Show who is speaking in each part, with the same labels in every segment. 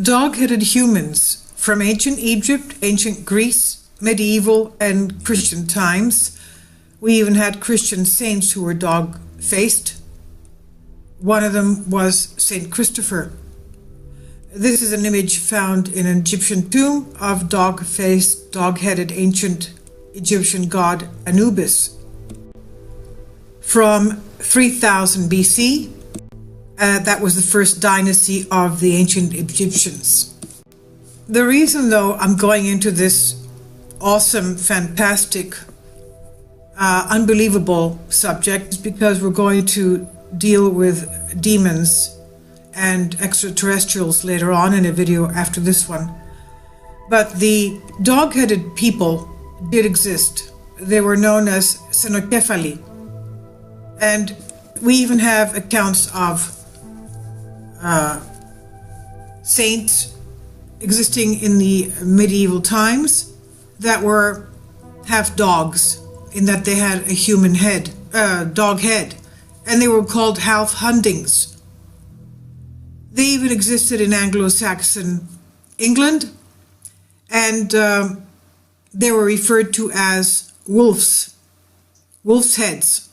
Speaker 1: Dog-headed humans from ancient Egypt, ancient Greece, medieval and Christian times. We even had Christian saints who were dog-faced. One of them was Saint Christopher. This is an image found in an Egyptian tomb of dog-faced, dog-headed ancient Egyptian god Anubis from 3000 BC. That was the first dynasty of the ancient Egyptians. The reason, though, I'm going into this awesome, fantastic, unbelievable subject is because we're going to deal with demons and extraterrestrials later on in a video after this one. But the dog-headed people did exist. They were known as Xenocephali. And we even have accounts of saints existing in the medieval times that were half dogs, in that they had a human head, dog head, and they were called half Hundings. They even existed in Anglo-Saxon England, and they were referred to as wolves' heads.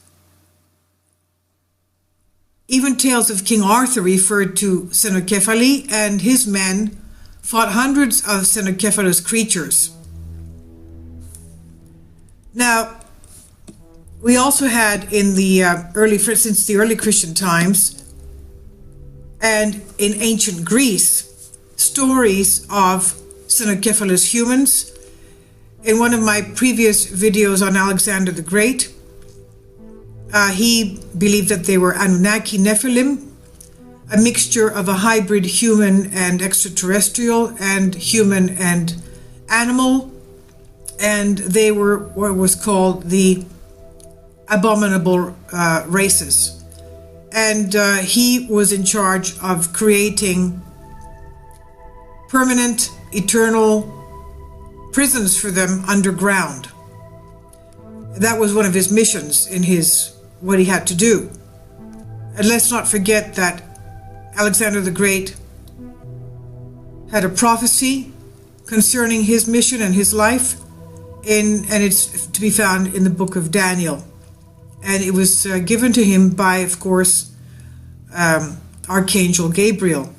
Speaker 1: Even tales of King Arthur referred to Xenocephali, and his men fought hundreds of Xenocephalus creatures. Now, we also had in the since the early Christian times and in ancient Greece, stories of Xenocephalus humans. In one of my previous videos on Alexander the Great, he believed that they were Anunnaki Nephilim, a mixture of a hybrid human and extraterrestrial and human and animal, and they were what was called the abominable races. And he was in charge of creating permanent, eternal prisons for them underground. That was one of his missions in what he had to do. And let's not forget that Alexander the Great had a prophecy concerning his mission and his life, and it's to be found in the book of Daniel. And it was given to him by, of course, Archangel Gabriel,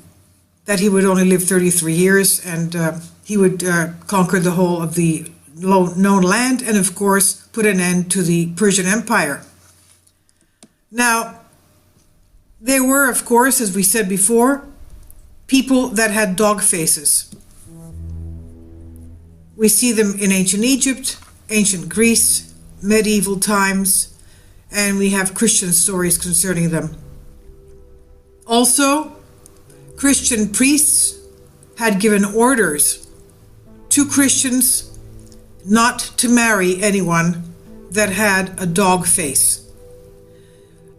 Speaker 1: that he would only live 33 years and he would conquer the whole of the known land and, of course, put an end to the Persian Empire. Now, there were, of course, as we said before, people that had dog faces. We see them in ancient Egypt, ancient Greece, medieval times, and we have Christian stories concerning them. Also, Christian priests had given orders to Christians not to marry anyone that had a dog face.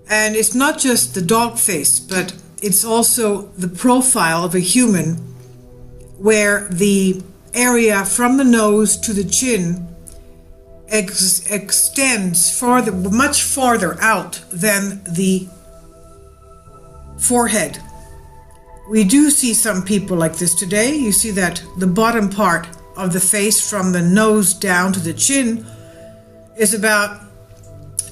Speaker 1: And it's not just the dog face, but it's also the profile of a human where the area from the nose to the chin extends much farther out than the forehead. We do see some people like this today. You see that the bottom part of the face from the nose down to the chin is about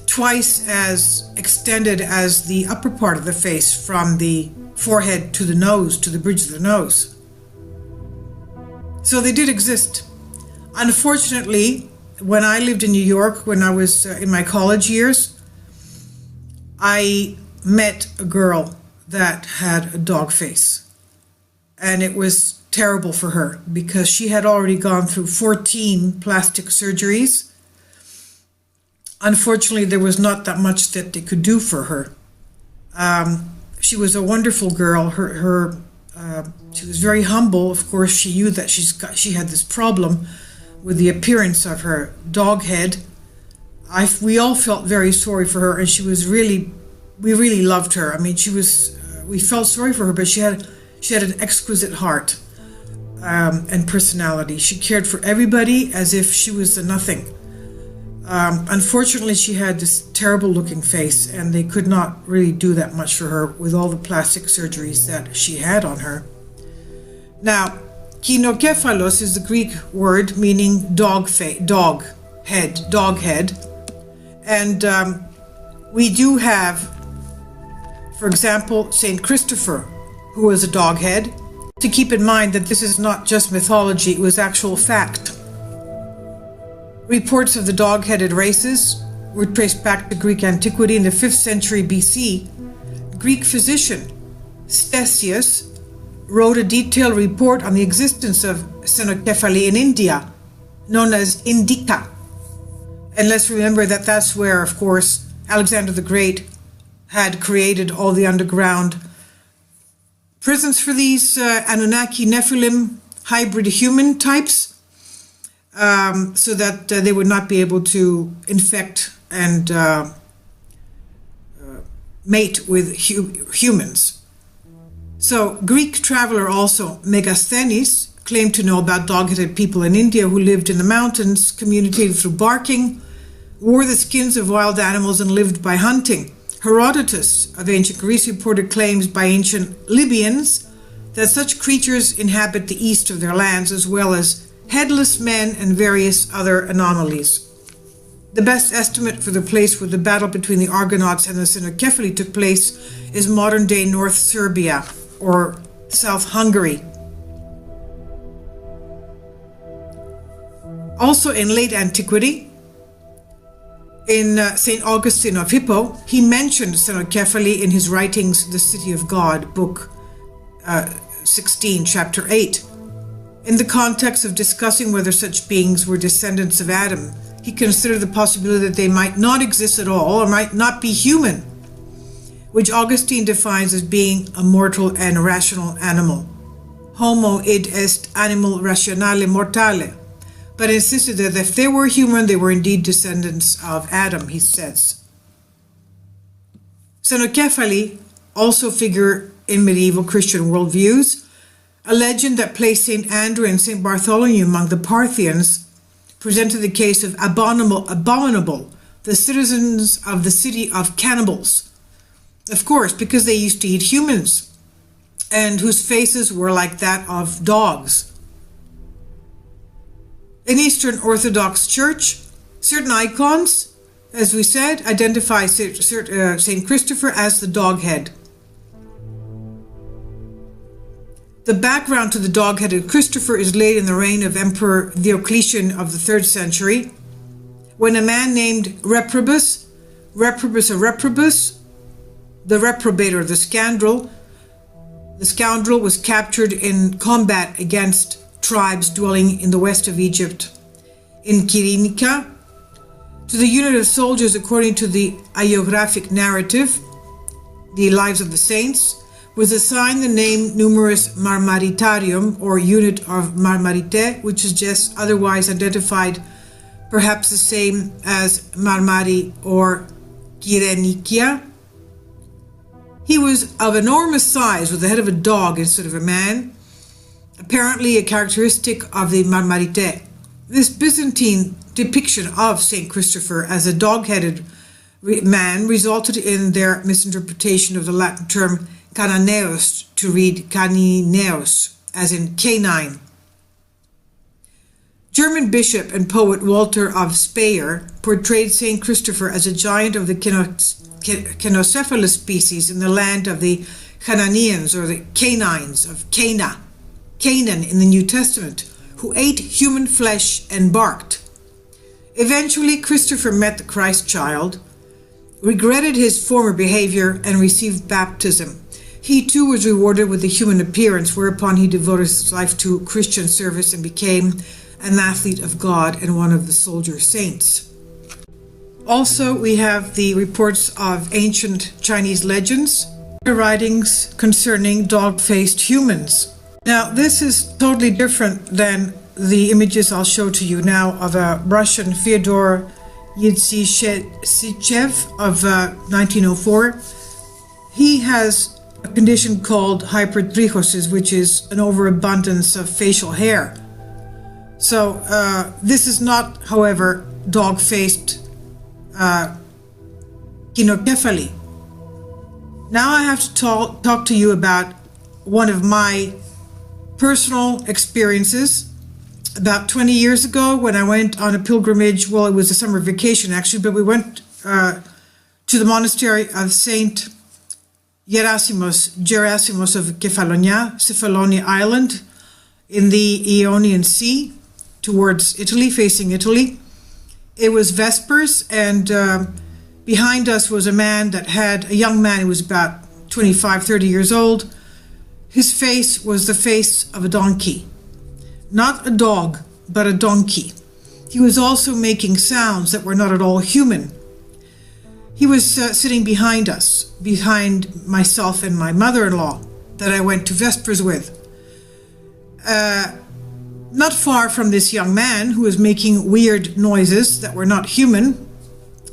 Speaker 1: twice as extended as the upper part of the face from the forehead to the nose, to the bridge of the nose. So they did exist. Unfortunately, when I lived in New York, when I was in my college years, I met a girl that had a dog face. And it was terrible for her because she had already gone through 14 plastic surgeries. Unfortunately, there was not that much that they could do for her. She was a wonderful girl. She was very humble. Of course, she knew that she had this problem with the appearance of her dog head. We all felt very sorry for her, and we really loved her. I mean, we felt sorry for her, but she had an exquisite heart and personality. She cared for everybody as if she was a nothing. Unfortunately, she had this terrible looking face, and they could not really do that much for her with all the plastic surgeries that she had on her. Now, kinocephalos is the Greek word meaning dog head. And we do have, for example, Saint Christopher, who was a dog head. To keep in mind that this is not just mythology, it was actual fact. Reports of the dog-headed races were traced back to Greek antiquity. In the 5th century BC, Greek physician Ctesias wrote a detailed report on the existence of cynocephaly in India, known as Indica. And let's remember that that's where, of course, Alexander the Great had created all the underground prisons for these Anunnaki Nephilim hybrid human types, so that they would not be able to infect and mate with humans. So Greek traveler also Megasthenes claimed to know about dog-headed people in India who lived in the mountains, communicated through barking, wore the skins of wild animals, and lived by hunting. Herodotus of ancient Greece reported claims by ancient Libyans that such creatures inhabit the east of their lands, as well as headless men and various other anomalies. The best estimate for the place where the battle between the Argonauts and the Cynocephaly took place is modern-day North Serbia or South Hungary. Also in late antiquity, in St. Augustine of Hippo, he mentioned Cynocephaly in his writings The City of God, book 16, chapter 8. In the context of discussing whether such beings were descendants of Adam, he considered the possibility that they might not exist at all or might not be human, which Augustine defines as being a mortal and rational animal. Homo id est animal rationale mortale, but insisted that if they were human, they were indeed descendants of Adam, he says. Cynocephaly also figure in medieval Christian worldviews. A legend that placed St. Andrew and St. Bartholomew among the Parthians presented the case of Abominable, the citizens of the city of cannibals. Of course, because they used to eat humans, and whose faces were like that of dogs. In Eastern Orthodox Church, certain icons, as we said, identify St. Christopher as the dog head. The background to the dog-headed Christopher is laid in the reign of Emperor Diocletian of the 3rd century, when a man named Reprobus, the reprobator, the scoundrel was captured in combat against tribes dwelling in the west of Egypt, in Kyrenica. To the unit of soldiers, according to the hagiographic narrative, the Lives of the Saints, was assigned the name numerus marmaritarium, or unit of Marmarite, which is just otherwise identified perhaps the same as Marmari or Kyrenikia. He was of enormous size, with the head of a dog instead of a man, apparently a characteristic of the Marmarite. This Byzantine depiction of St. Christopher as a dog-headed man resulted in their misinterpretation of the Latin term Cananeus to read Canineus, as in canine. German bishop and poet Walter of Speyer portrayed St. Christopher as a giant of the Cynocephalus species in the land of the Canaanians, or the Canaanites of Canaan in the New Testament, who ate human flesh and barked. Eventually, Christopher met the Christ child, regretted his former behavior, and received baptism. He too was rewarded with a human appearance, whereupon he devoted his life to Christian service and became an athlete of God and one of the soldier saints. Also, we have the reports of ancient Chinese legends, writings concerning dog-faced humans. Now, this is totally different than the images I'll show to you now of a Russian Fyodor Yevsechev of 1904. He has a condition called hypertrichosis, which is an overabundance of facial hair. So this is not, however, dog-faced cynocephaly. Now I have to talk to you about one of my personal experiences. About 20 years ago, when I went on a pilgrimage, well, it was a summer vacation actually, but we went to the monastery of Saint Gerasimos of Cephalonia Island in the Ionian Sea towards Italy, facing Italy. It was Vespers, and behind us was a young man who was about 25, 30 years old. His face was the face of a donkey. Not a dog, but a donkey. He was also making sounds that were not at all human. He was sitting behind us, behind myself and my mother-in-law that I went to Vespers with. Not far from this young man who was making weird noises that were not human.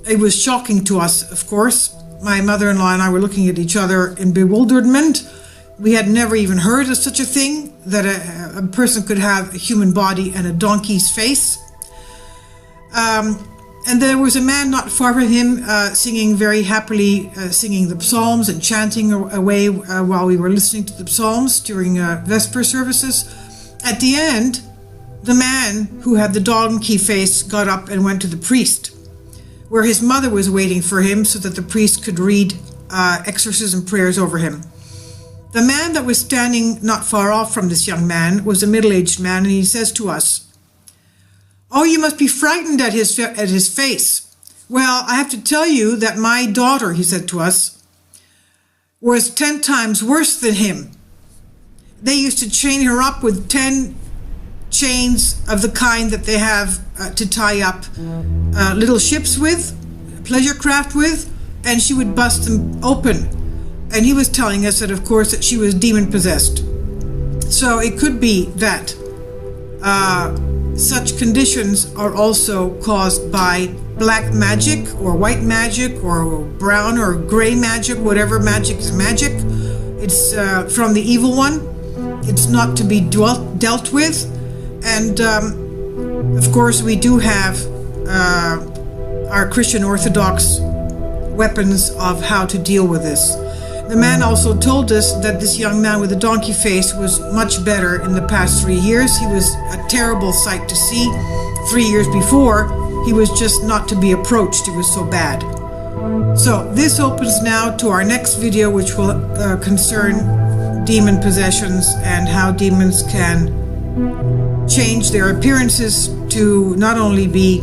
Speaker 1: It was shocking to us, of course. My mother-in-law and I were looking at each other in bewilderment. We had never even heard of such a thing, that a person could have a human body and a donkey's face. And there was a man not far from him singing very happily, singing the psalms and chanting away while we were listening to the psalms during Vesper services. At the end, the man who had the donkey face got up and went to the priest, where his mother was waiting for him so that the priest could read exorcism prayers over him. The man that was standing not far off from this young man was a middle-aged man, and he says to us, "Oh, you must be frightened at his face. Well, I have to tell you that my daughter," he said to us, "was 10 times worse than him. They used to chain her up with 10 chains of the kind that they have to tie up little ships with, pleasure craft with, and she would bust them open." And he was telling us that, of course, that she was demon-possessed. So it could be that such conditions are also caused by black magic or white magic or brown or gray magic, whatever magic is magic. It's from the evil one. It's not to be dealt with. And of course, we do have our Christian Orthodox weapons of how to deal with this. The man also told us that this young man with the donkey face was much better in the past 3 years. He was a terrible sight to see. 3 years before, he was just not to be approached. It was so bad. So this opens now to our next video, which will concern demon possessions and how demons can change their appearances to not only be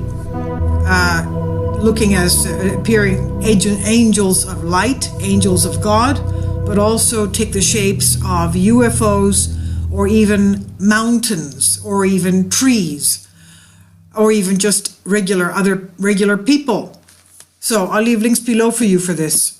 Speaker 1: looking as appearing angels of light, angels of God, but also take the shapes of UFOs or even mountains or even trees or even just regular people. So I'll leave links below for you for this.